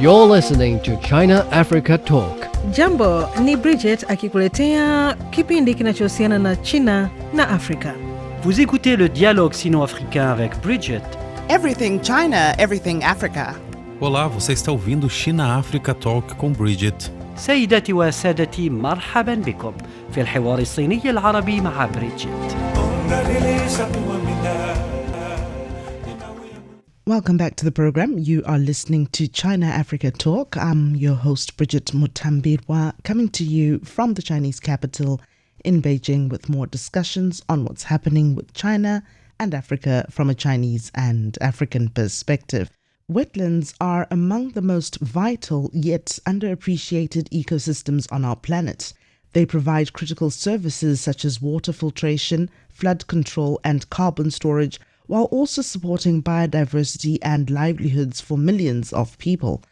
You're listening to China Africa Talk. Jambo, ni Bridget akikuletea kipindi kinachohusiana na China na Afrika. Vous écoutez le dialogue sino-africain avec Bridget. Everything China, everything Africa. Olá, você está ouvindo China Africa Talk com Bridget. سيداتي وسادتي مرحبا بكم في الحوار الصيني العربي مع بريدجيت. Welcome back to the program. You are listening to China Africa Talk. I'm your host, Bridget Mutambirwa, coming to you from the Chinese capital in Beijing with more discussions on what's happening with China and Africa from a Chinese and African perspective. Wetlands are among the most vital yet underappreciated ecosystems on our planet. They provide critical services such as water filtration, flood control, and carbon storage, while also supporting biodiversity and livelihoods for millions of people.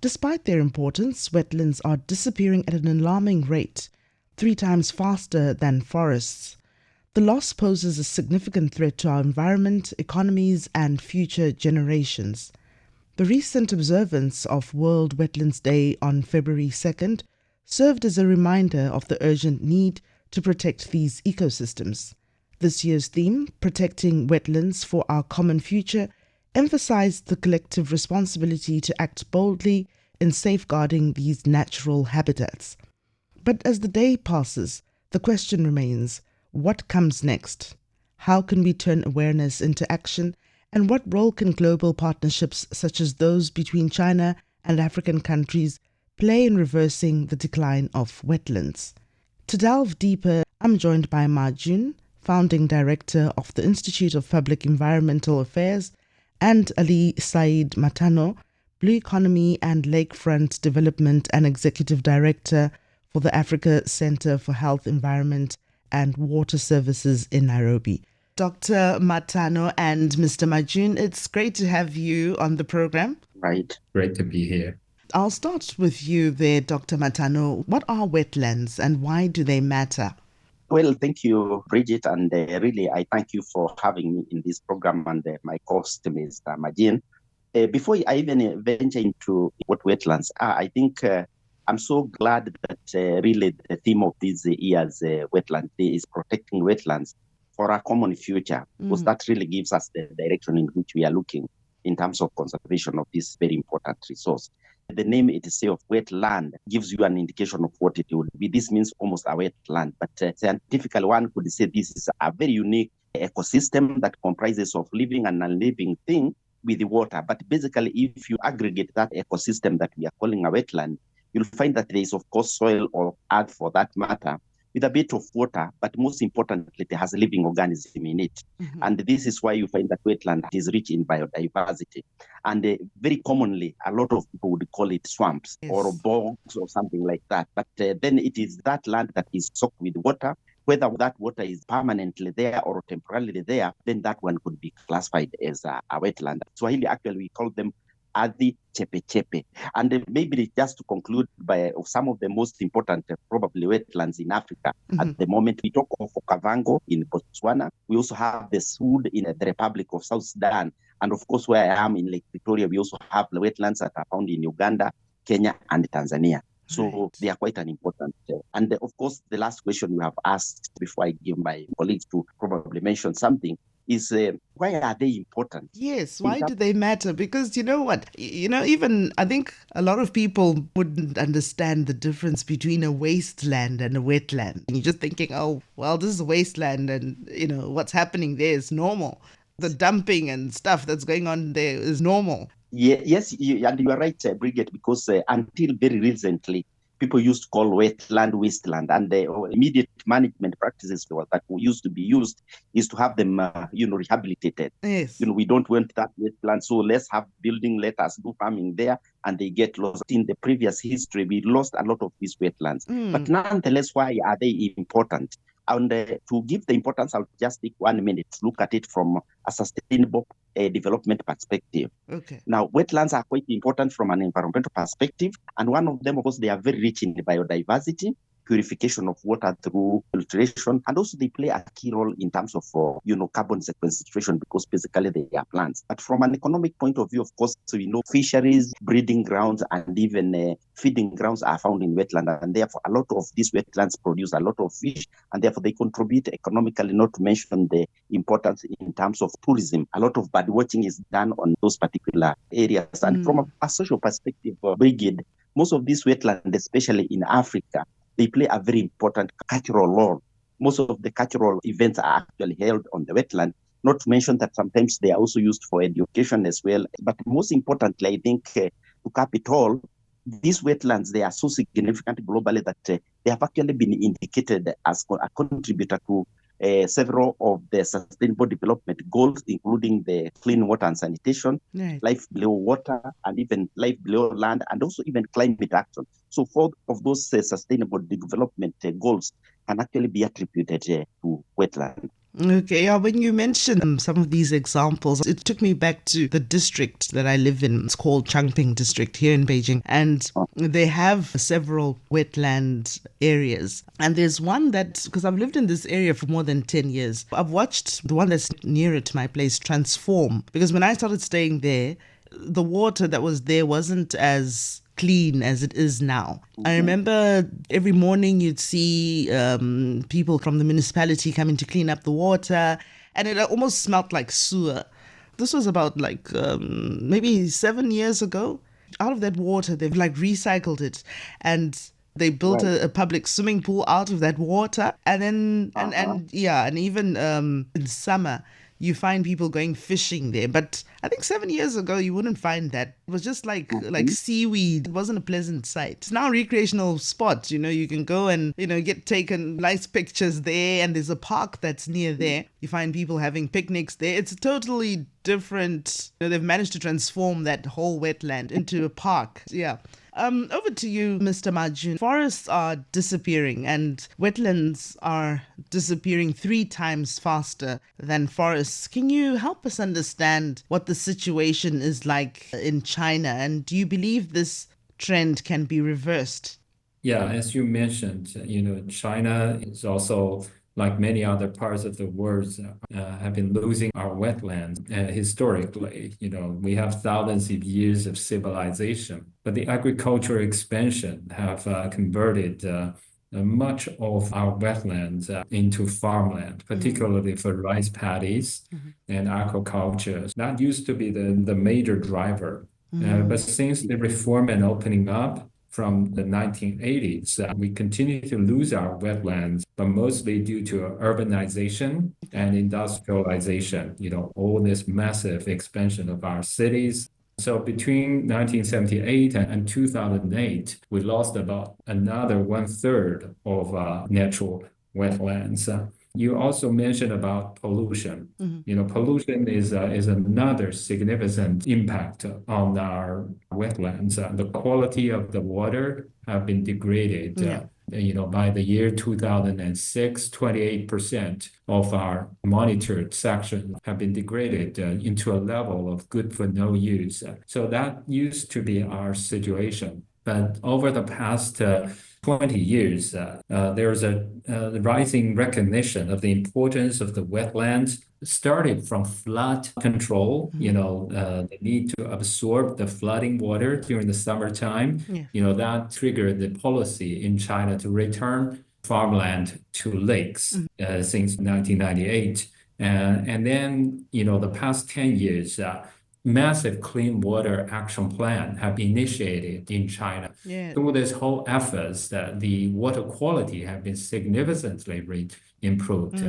Despite their importance, wetlands are disappearing at an alarming rate, 3 times faster than forests. The loss poses a significant threat to our environment, economies, and future generations. The recent observance of World Wetlands Day on February 2nd served as a reminder of the urgent need to protect these ecosystems. This year's theme, Protecting Wetlands for Our Common Future, emphasized the collective responsibility to act boldly in safeguarding these natural habitats. But as the day passes, the question remains, what comes next? How can we turn awareness into action? And what role can global partnerships such as those between China and African countries play in reversing the decline of wetlands? To delve deeper, I'm joined by Jun, founding director of the Institute of Public Environmental Affairs, and Ali-Said Matano, Blue Economy and Lakefront Development and executive director for the Africa Center for Health, Environment and Water Services in Nairobi. Dr. Matano and Mr. Majun, it's great to have you on the program. Right. Great to be here. I'll start with you there, Dr. Matano. What are wetlands and why do they matter? Well, thank you, Bridget, and really I thank you for having me in this program and my co-host, Mr. Majin. Before I even venture into what wetlands are, I think I'm so glad that really the theme of this year's Wetland Day is protecting wetlands for our common future, because that really gives us the direction in which we are looking in terms of conservation of this very important resource. The name itself, wetland, gives you an indication of what it will be. This means almost a wetland, but scientifically one could say this is a very unique ecosystem that comprises of living and non-living thing with the water. But basically, if you aggregate that ecosystem that we are calling a wetland, you'll find that there is, of course, soil or earth for that matter, with a bit of water, but most importantly, it has a living organism in it. And this is why you find that wetland is rich in biodiversity. And very commonly, a lot of people would call it swamps or bogs or something like that. But then it is that land that is soaked with water. Whether that water is permanently there or temporarily there, then that one could be classified as a wetland. Swahili, actually, we call them Adi Chepe Chepe. And maybe just to conclude by some of the most important probably wetlands in Africa. At the moment, we talk of Okavango in Botswana. We also have the Sud in the Republic of South Sudan. And of course, where I am in Lake Victoria, we also have the wetlands that are found in Uganda, Kenya, and Tanzania. So they are quite an important. And of course, the last question you have asked before I give my colleagues to probably mention something is why are they important? Yes, why do they matter? Because you know what, even I think a lot of people wouldn't understand the difference between a wasteland and a wetland. And you're just thinking, oh, well, this is a wasteland and, what's happening there is normal. The dumping and stuff that's going on there is normal. Yes, and you are right, Bridget, because until very recently, people used to call wetland wasteland, and the immediate management practices that used to be used is to have them, rehabilitated. Yes. We don't want that wetland, so let's have building, let us do farming there, and they get lost. In the previous history, we lost a lot of these wetlands. But nonetheless, why are they important? And to give the importance, I'll just take 1 minute to look at it from a sustainable development perspective. Okay. Now, wetlands are quite important from an environmental perspective. And one of them, of course, they are very rich in the biodiversity, purification of water through filtration, and also they play a key role in terms of carbon sequestration, because basically they are plants. But from an economic point of view, of course, we know fisheries, breeding grounds, and even feeding grounds are found in wetland, and therefore a lot of these wetlands produce a lot of fish, and therefore they contribute economically, not to mention the importance in terms of tourism. A lot of bird watching is done on those particular areas. And from a social perspective, Brigid, most of these wetlands, especially in Africa, they play a very important cultural role. Most of the cultural events are actually held on the wetland, not to mention that sometimes they are also used for education as well. But most importantly, I think to cap it all, these wetlands, they are so significant globally that they have actually been indicated as a contributor to several of the sustainable development goals, including the clean water and sanitation, life below water, and even life below land, and also even climate action. So 4 of those sustainable development goals can actually be attributed to wetland. Okay, yeah, when you mentioned some of these examples, it took me back to the district that I live in. It's called Changping district here in Beijing, and they have several wetland areas. And there's one that, because I've lived in this area for more than 10 years, I've watched the one that's nearer to my place transform. Because when I started staying there, the water that was there wasn't as clean as it is now. I remember every morning you'd see people from the municipality coming to clean up the water, and it almost smelled like sewer. This was about maybe 7 years ago. Out of that water, they've recycled it, and they built a public swimming pool out of that water. And then and even in summer you find people going fishing there. But I think 7 years ago, you wouldn't find that. It was just like seaweed. It wasn't a pleasant sight. It's now a recreational spot. You can go and, get taken nice pictures there. And there's a park that's near there. You find people having picnics there. It's totally different. They've managed to transform that whole wetland into a park. Yeah. Over to you, Mr. Majun. Forests are disappearing and wetlands are disappearing 3 times faster than forests. Can you help us understand what the situation is like in China? And do you believe this trend can be reversed? Yeah, as you mentioned, China is also, like many other parts of the world, have been losing our wetlands historically. We have thousands of years of civilization, but the agricultural expansion have converted much of our wetlands into farmland, particularly for rice paddies and aquaculture. That used to be the major driver. But since the reform and opening up from the 1980s, we continue to lose our wetlands, but mostly due to urbanization and industrialization, all this massive expansion of our cities. So between 1978 and 2008, we lost about another 1/3 of natural wetlands. You also mentioned about pollution. Pollution is another significant impact on our wetlands. The quality of the water have been degraded. By the year 2006, 28% of our monitored sections have been degraded into a level of good for no use. So that used to be our situation. But over the past 20 years, there's a rising recognition of the importance of the wetlands. Started from flood control, the need to absorb the flooding water during the summertime. That triggered the policy in China to return farmland to lakes since 1998. And then, the past 10 years, massive clean water action plan have been initiated in China. Through this whole efforts, the water quality have been significantly improved.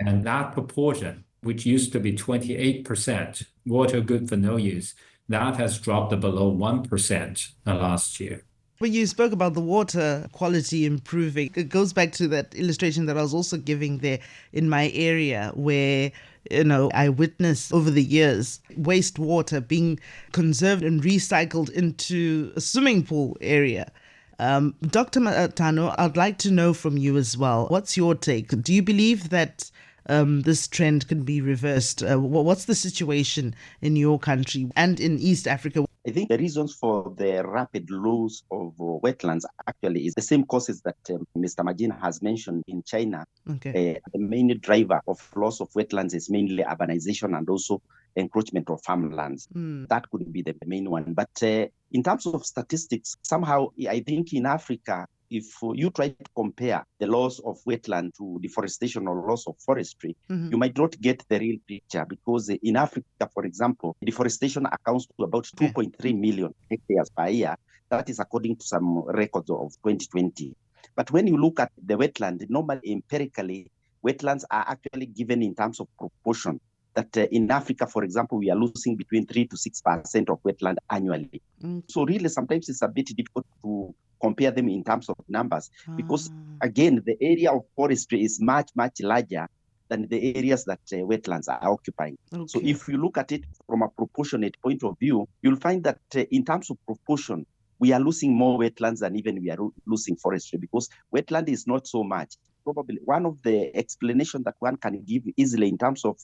And that proportion, which used to be 28% water good for no use, that has dropped below 1% last year. When you spoke about the water quality improving, it goes back to that illustration that I was also giving there in my area where, I witnessed over the years wastewater being conserved and recycled into a swimming pool area. Dr. Matano, I'd like to know from you as well. What's your take? Do you believe that this trend can be reversed? What's the situation in your country and in East Africa? I think the reasons for the rapid loss of wetlands actually is the same causes that Mr. Majin has mentioned in China. Okay. The main driver of loss of wetlands is mainly urbanization and also encroachment of farmlands. That could be the main one. But in terms of statistics, somehow I think in Africa, if you try to compare the loss of wetland to deforestation or loss of forestry, you might not get the real picture, because in Africa, for example, deforestation accounts to about 2.3 million hectares per year. That is according to some records of 2020. But when you look at the wetland, normally empirically, wetlands are actually given in terms of proportion. That in Africa, for example, we are losing between 3 to 6% of wetland annually. So really, sometimes it's a bit difficult to compare them in terms of numbers, because again, the area of forestry is much, much larger than the areas that wetlands are occupying. So if you look at it from a proportionate point of view, you'll find that in terms of proportion, we are losing more wetlands than even we are losing forestry, because wetland is not so much. Probably one of the explanations that one can give easily in terms of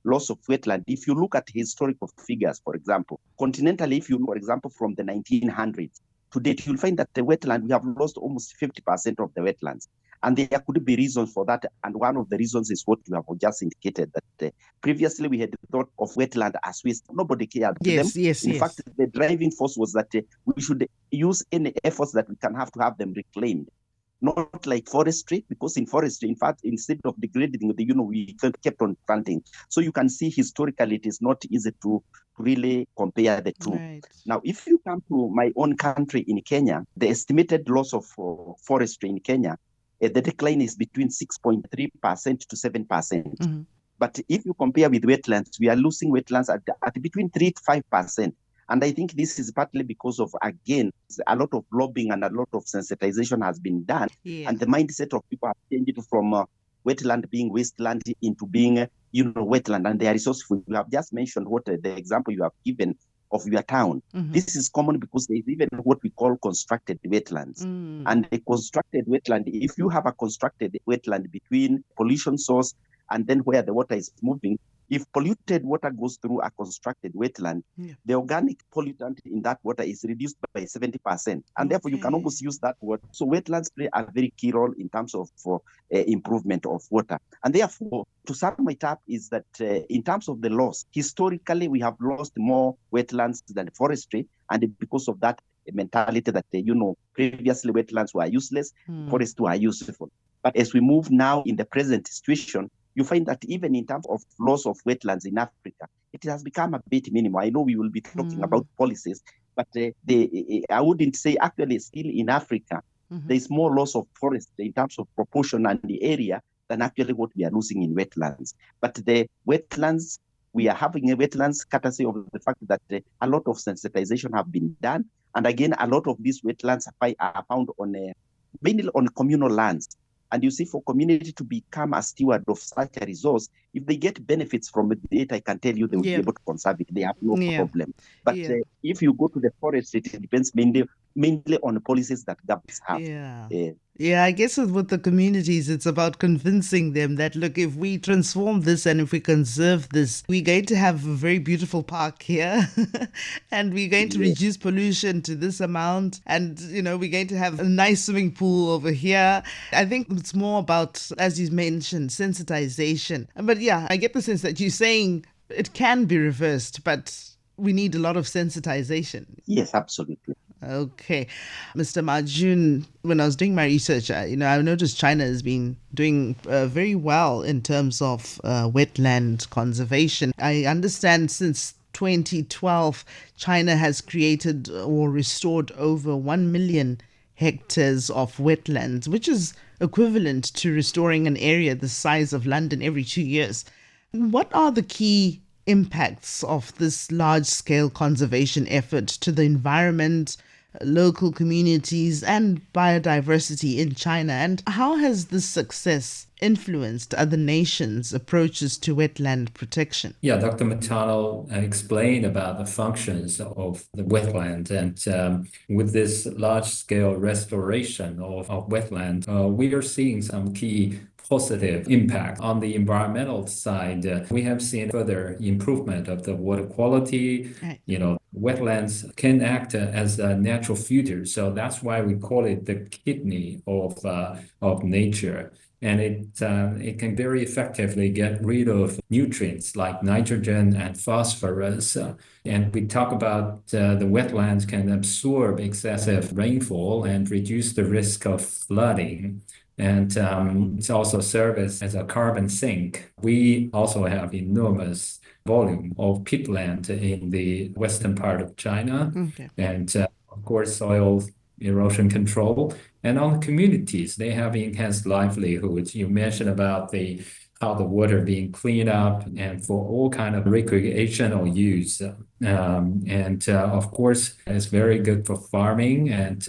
loss of wetland, if you look at historical figures, for example, continentally, if you, for example, from the 1900s to date, you'll find that the wetland, we have lost almost 50% of the wetlands. And there could be reasons for that. And one of the reasons is what you have just indicated, that previously we had thought of wetland as waste. Nobody cared about them. In fact, the driving force was that we should use any efforts that we can have to have them reclaimed. Not like forestry, because in forestry, in fact, instead of degrading, we kept on planting. So you can see historically, it is not easy to really compare the two. Right. Now, if you come to my own country in Kenya, the estimated loss of forestry in Kenya, the decline is between 6.3% to 7%. But if you compare with wetlands, we are losing wetlands at between 3 to 5%. And I think this is partly because of, again, a lot of lobbying and a lot of sensitization has been done. And the mindset of people have changed from wetland being wasteland into being, wetland. And they are resourceful. You have just mentioned what the example you have given of your town. This is common because there is even what we call constructed wetlands. And a constructed wetland, if you have a constructed wetland between pollution source and then where the water is moving, if polluted water goes through a constructed wetland, the organic pollutant in that water is reduced by 70%. And therefore, you can almost use that water. So wetlands play a very key role in terms of improvement of water. And therefore, to sum it up, is that in terms of the loss, historically, we have lost more wetlands than forestry. And because of that mentality that, previously wetlands were useless, forests were useful. But as we move now in the present situation, you find that even in terms of loss of wetlands in Africa, it has become a bit minimal. I know we will be talking about policies, but I wouldn't say actually still in Africa, there is more loss of forest in terms of proportion and the area than actually what we are losing in wetlands. But the wetlands, we are having a wetlands courtesy of the fact that a lot of sensitization have been done. And again, a lot of these wetlands are found on mainly on communal lands. And you see, for community to become a steward of such a resource, if they get benefits from it, I can tell you they will be able to conserve it. They have no problem. But if you go to the forest, it depends mainly on policies that governments have. Yeah, I guess with the communities, it's about convincing them that, look, if we transform this and if we conserve this, we're going to have a very beautiful park here and we're going to reduce pollution to this amount. And, we're going to have a nice swimming pool over here. I think it's more about, as you mentioned, sensitization. But I get the sense that you're saying it can be reversed, but we need a lot of sensitization. Yes, absolutely. Okay. Mr. Majun, when I was doing my research, I noticed China has been doing very well in terms of wetland conservation. I understand since 2012, China has created or restored over 1 million hectares of wetlands, which is equivalent to restoring an area the size of London every 2 years. What are the key impacts of this large-scale conservation effort to the environment, local communities and biodiversity in China? And how has this success influenced other nations' approaches to wetland protection? Yeah, Dr. Matano explained about the functions of the wetland. And with this large-scale restoration of wetland, we are seeing some key positive impact. On the environmental side, we have seen further improvement of the water quality. Right. Wetlands can act as a natural filter, so that's why we call it the kidney of nature. And it can very effectively get rid of nutrients like nitrogen and phosphorus. And we talk about the wetlands can absorb excessive rainfall and reduce the risk of flooding. And it's also serves as a carbon sink. We also have enormous volume of peatland in the western part of China. Okay. And of course, soil erosion control. And on the communities, they have enhanced livelihoods. You mentioned about how the water being cleaned up and for all kind of recreational use. Of course, it's very good for farming and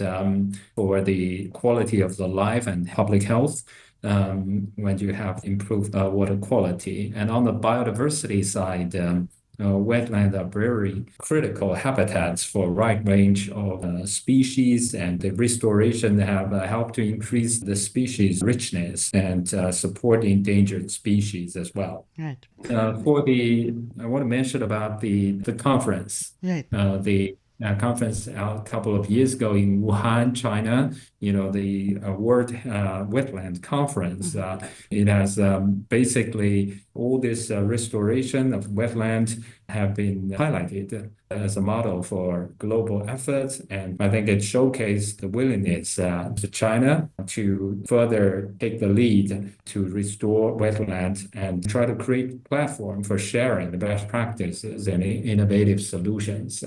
for the quality of the life and public health. When you have improved water quality. And on the biodiversity side, wetlands are very critical habitats for a wide range of species, and the restoration have helped to increase the species richness and support endangered species as well. Right. I want to mention about the conference. Right. The conference a couple of years ago in Wuhan, China, the World Wetland Conference. It has basically all this restoration of wetland have been highlighted as a model for global efforts. And I think it showcased the willingness to China to further take the lead to restore wetlands and try to create a platform for sharing the best practices and innovative solutions.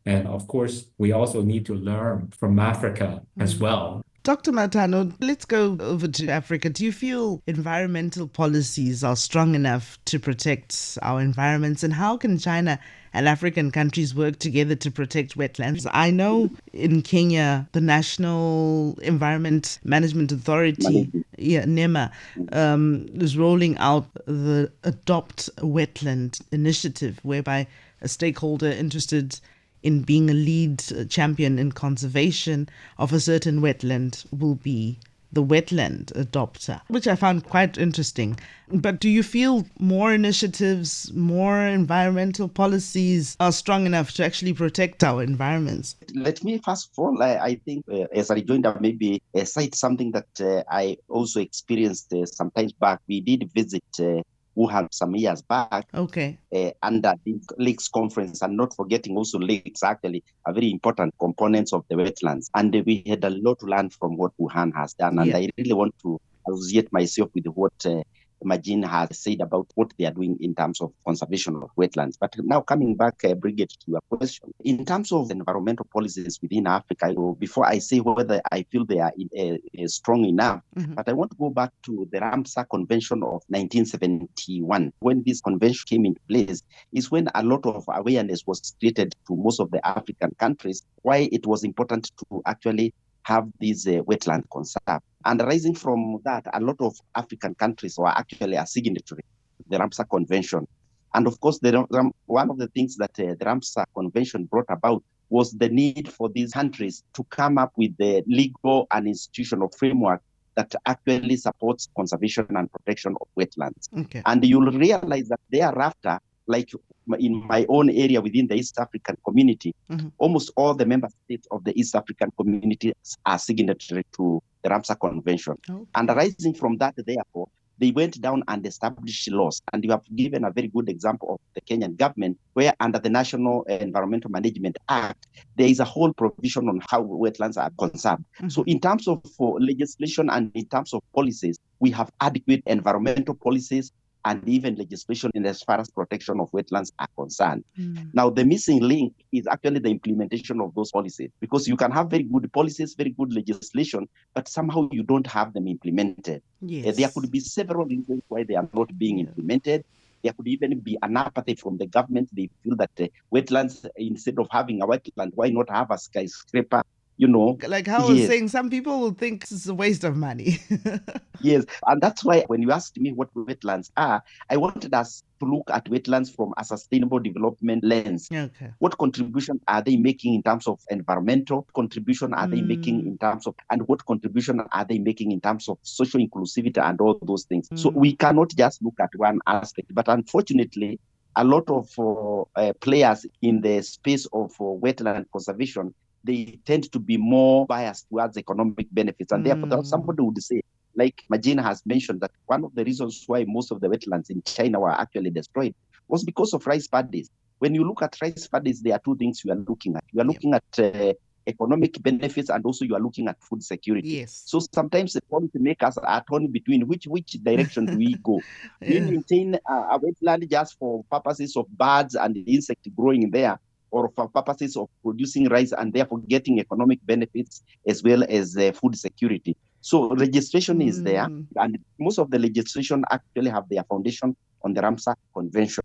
And of course, we also need to learn from Africa as well. Dr. Matano, let's go over to Africa. Do you feel environmental policies are strong enough to protect our environments? And how can China and African countries work together to protect wetlands? I know in Kenya, the National Environment Management Authority, NEMA, is rolling out the Adopt Wetland initiative, whereby a stakeholder interested in being a lead champion in conservation of a certain wetland will be the wetland adopter, which I found quite interesting. But do you feel more initiatives, more environmental policies are strong enough to actually protect our environments? Let me first of all, I think as I joined up, maybe cite something that I also experienced some times back. We did visit Wuhan some years back. Okay. Under the lakes conference, and not forgetting also lakes actually are very important components of the wetlands. And we had a lot to learn from what Wuhan has done. And I really want to associate myself with what Majin has said about what they are doing in terms of conservation of wetlands. But now coming back, Bridget, to your question, in terms of environmental policies within Africa, before I say whether I feel they are strong enough, but I want to go back to the Ramsar Convention of 1971. When this convention came into place, is when a lot of awareness was created to most of the African countries why it was important to actually have these wetland conserved. And arising from that, a lot of African countries were actually a signatory to the Ramsar Convention. And of course, one of the things that the Ramsar Convention brought about was the need for these countries to come up with the legal and institutional framework that actually supports conservation and protection of wetlands. Okay. And you'll realize that thereafter, like in my own area within the East African community, almost all the member states of the East African community are signatory to the Ramsar Convention. Okay. And arising from that, therefore, they went down and established laws. And you have given a very good example of the Kenyan government, where under the National Environmental Management Act, there is a whole provision on how wetlands are conserved. So in terms of legislation and in terms of policies, we have adequate environmental policies and even legislation in as far as protection of wetlands are concerned. Now, the missing link is actually the implementation of those policies, because you can have very good policies, very good legislation, but somehow you don't have them implemented. Yes. There could be several reasons why they are not being implemented. There could even be an apathy from the government. They feel that wetlands, instead of having a wetland, why not have a skyscraper Like how I was Yes. saying, some people will think it's a waste of money. Yes, and that's why when you asked me what wetlands are, I wanted us to look at wetlands from a sustainable development lens. Okay. What contribution are they making in terms of environmental contribution are they making in terms of, and what contribution are they making in terms of social inclusivity and all those things? So we cannot just look at one aspect, but unfortunately, a lot of players in the space of wetland conservation, they tend to be more biased towards economic benefits. And therefore, somebody would say, like Majina has mentioned, that one of the reasons why most of the wetlands in China were actually destroyed was because of rice paddies. When you look at rice paddies, there are two things you are looking at. You are looking at economic benefits, and also you are looking at food security. Yes. So sometimes the policymakers are torn between which direction do we go? Do we maintain a wetland just for purposes of birds and insect growing there, or for purposes of producing rice and therefore getting economic benefits as well as food security? So registration is there, and most of the legislation actually have their foundation on the Ramsar Convention.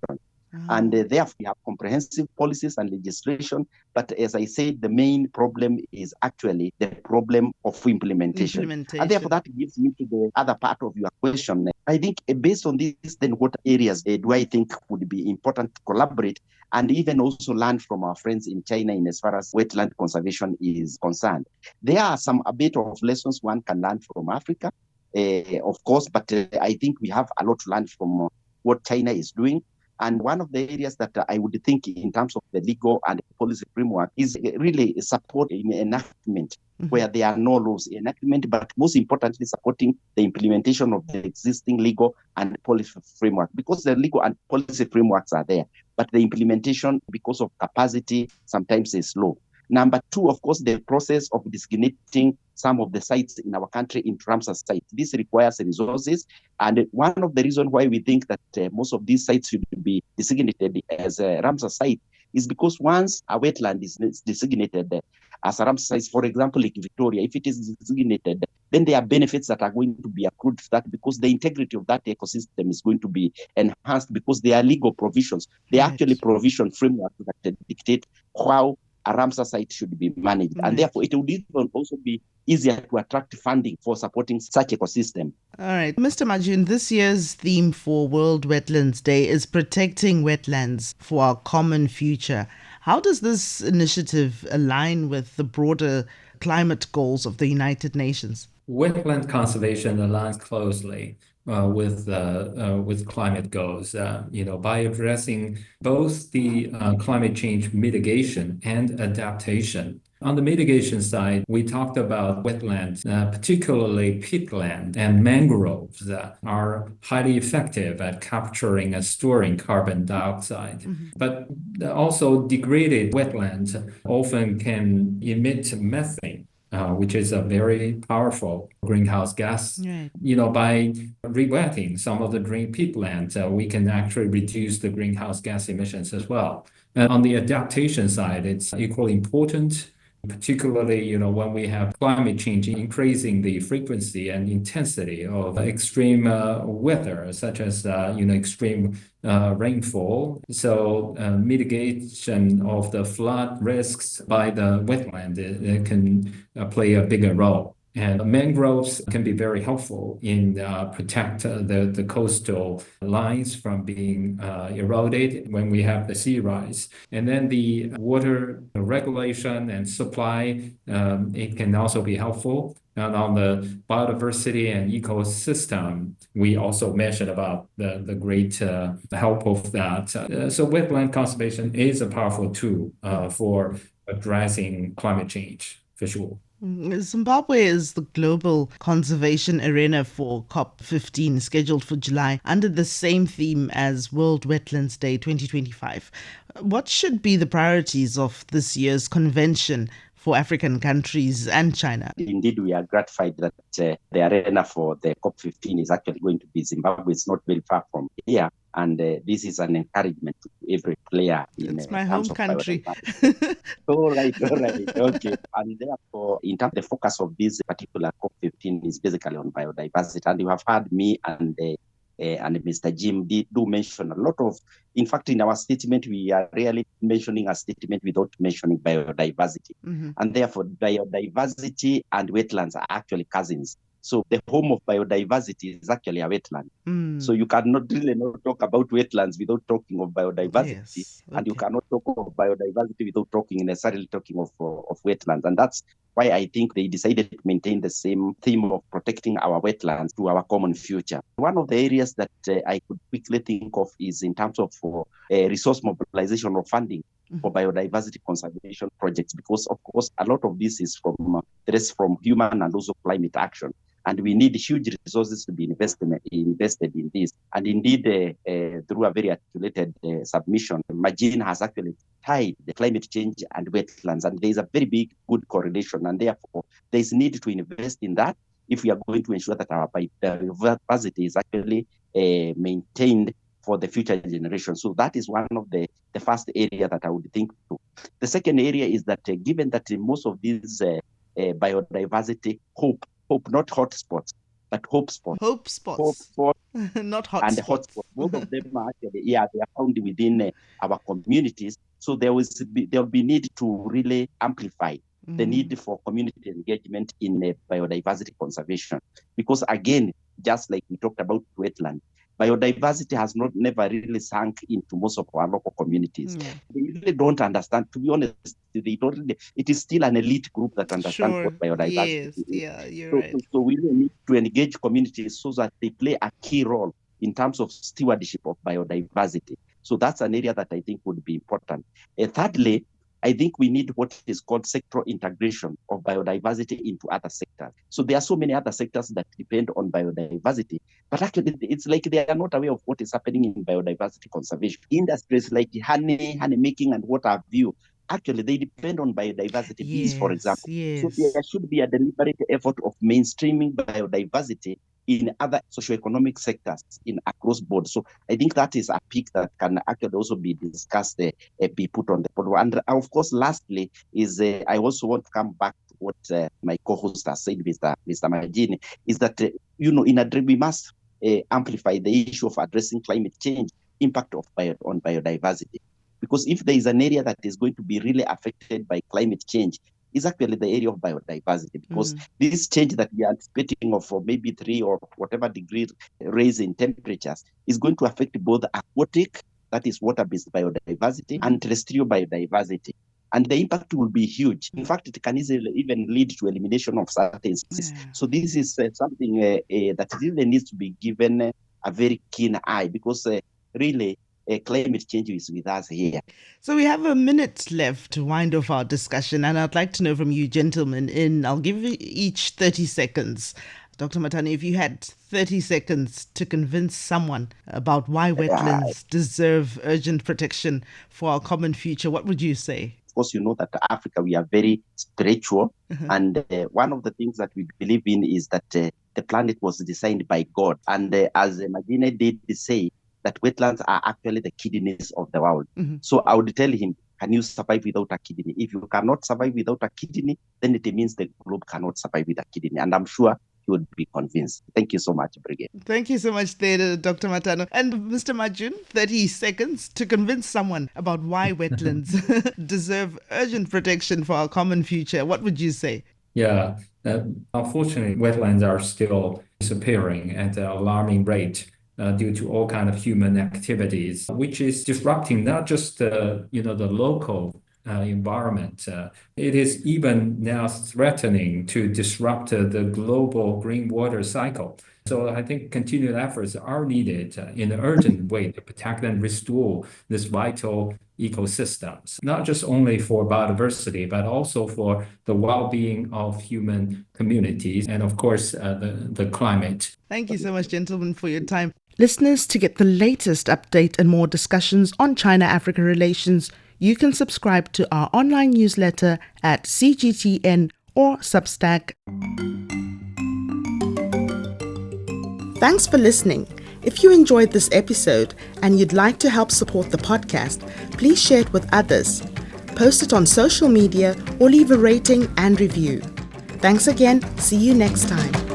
And therefore, we have comprehensive policies and legislation. But as I said, the main problem is actually the problem of implementation. And therefore, that gives me to the other part of your question. I think based on this, then what areas do I think would be important to collaborate and even also learn from our friends in China in as far as wetland conservation is concerned? There are a bit of lessons one can learn from Africa, of course, but I think we have a lot to learn from what China is doing. And one of the areas that I would think in terms of the legal and policy framework is really support in enactment where there are no laws enactment, but most importantly, supporting the implementation of the existing legal and policy framework, because the legal and policy frameworks are there, but the implementation, because of capacity, sometimes is slow. Number two, of course, the process of designating some of the sites in our country into Ramsar sites. This requires resources. And one of the reasons why we think that most of these sites should be designated as a Ramsar site is because once a wetland is designated as a Ramsar site, for example, Lake Victoria, if it is designated, then there are benefits that are going to be accrued to that, because the integrity of that ecosystem is going to be enhanced, because there are legal provisions. There are actually provision frameworks that dictate how a Ramsar site should be managed. And therefore, it would even also be easier to attract funding for supporting such ecosystem. All right. Mr. Majun, this year's theme for World Wetlands Day is protecting wetlands for our common future. How does this initiative align with the broader climate goals of the United Nations? Wetland conservation aligns closely with climate goals, by addressing both the climate change mitigation and adaptation. On the mitigation side, we talked about wetlands, particularly peatland and mangroves that are highly effective at capturing and storing carbon dioxide. But also degraded wetlands often can emit methane, which is a very powerful greenhouse gas. By rewetting some of the green peatlands, we can actually reduce the greenhouse gas emissions as well. And on the adaptation side, it's equally important, particularly when we have climate change increasing the frequency and intensity of extreme weather, such as extreme rainfall. So mitigation of the flood risks by the wetland it can play a bigger role. And mangroves can be very helpful in protect the coastal lines from being eroded when we have the sea rise. And then the water regulation and supply, it can also be helpful. And on the biodiversity and ecosystem, we also mentioned about the great help of that. So wetland conservation is a powerful tool for addressing climate change, for sure. Zimbabwe is the global conservation arena for COP15, scheduled for July, under the same theme as World Wetlands Day 2025. What should be the priorities of this year's convention for African countries and China? Indeed, we are gratified that the arena for the COP15 is actually going to be Zimbabwe. It's not very far from here. And this is an encouragement to every player. It's my home country. All right. Okay. And therefore, in terms of the focus of this particular COP15 is basically on biodiversity. And you have heard me and and Mr. Jim do mention a lot of, in fact, in our statement, we are rarely mentioning a statement without mentioning biodiversity. And therefore, biodiversity and wetlands are actually cousins. So the home of biodiversity is actually a wetland. So you cannot really not talk about wetlands without talking of biodiversity. Yes, And you cannot talk of biodiversity without necessarily talking of wetlands. And that's why I think they decided to maintain the same theme of protecting our wetlands to our common future. One of the areas that I could quickly think of is in terms of resource mobilization or funding for biodiversity conservation projects, because of course a lot of this is from human and also climate action. And we need huge resources to be invested in this. And indeed, through a very articulated submission, Majin has actually tied the climate change and wetlands. And there is a very big, good correlation. And therefore, there is need to invest in that if we are going to ensure that our biodiversity is actually maintained for the future generation. So that is one of the first area that I would think to. The second area is that given that most of these biodiversity hope, not hotspots, but hope spots. Hope spots. Not hotspots. And hotspots. Both of them are actually, they are found within our communities. So there will be need to really amplify the need for community engagement in biodiversity conservation. Because again, just like we talked about wetland, biodiversity has never really sunk into most of our local communities. They really don't understand. To be honest, it is still an elite group that understands what biodiversity is. Yeah, you're right. So we really need to engage communities so that they play a key role in terms of stewardship of biodiversity. So that's an area that I think would be important. Thirdly, I think we need what is called sectoral integration of biodiversity into other sectors. So there are so many other sectors that depend on biodiversity, but actually it's like they are not aware of what is happening in biodiversity conservation. Industries like honey making and what have you, actually they depend on biodiversity. Bees, for example. So there should be a deliberate effort of mainstreaming biodiversity in other socioeconomic sectors across board. So I think that is a peak that can actually also be discussed, be put on the board. And of course, lastly, is I also want to come back to what my co-host has said, Mr. Majini, is that, we must amplify the issue of addressing climate change impact on biodiversity. Because if there is an area that is going to be really affected by climate change, is actually the area of biodiversity, because this change that we are anticipating of maybe 3 or whatever degree raise in temperatures is going to affect both aquatic, that is water-based biodiversity, and terrestrial biodiversity. And the impact will be huge. In fact, it can easily even lead to elimination of certain species. So this is something that really needs to be given a very keen eye, because really, climate change is with us here. So we have a minute left to wind off our discussion, and I'd like to know from you gentlemen, I'll give you each 30 seconds. Dr. Matano, if you had 30 seconds to convince someone about why wetlands deserve urgent protection for our common future, what would you say? Of course, you know that Africa, we are very spiritual. And one of the things that we believe in is that the planet was designed by God. And as Magine did say, that wetlands are actually the kidneys of the world. So I would tell him, can you survive without a kidney? If you cannot survive without a kidney, then it means the globe cannot survive with a kidney. And I'm sure he would be convinced. Thank you so much, Brigade. Thank you so much, Dr. Matano. And Mr. Majun, 30 seconds to convince someone about why wetlands deserve urgent protection for our common future. What would you say? Yeah, unfortunately, wetlands are still disappearing at an alarming rate. Due to all kind of human activities, which is disrupting not just the local environment. It is even now threatening to disrupt the global green water cycle. So I think continued efforts are needed in an urgent way to protect and restore this vital ecosystems, not just only for biodiversity, but also for the well-being of human communities and, of course, the climate. Thank you so much, gentlemen, for your time. Listeners, to get the latest update and more discussions on China-Africa relations, you can subscribe to our online newsletter at CGTN or Substack. Thanks for listening. If you enjoyed this episode and you'd like to help support the podcast, please share it with others. Post it on social media or leave a rating and review. Thanks again. See you next time.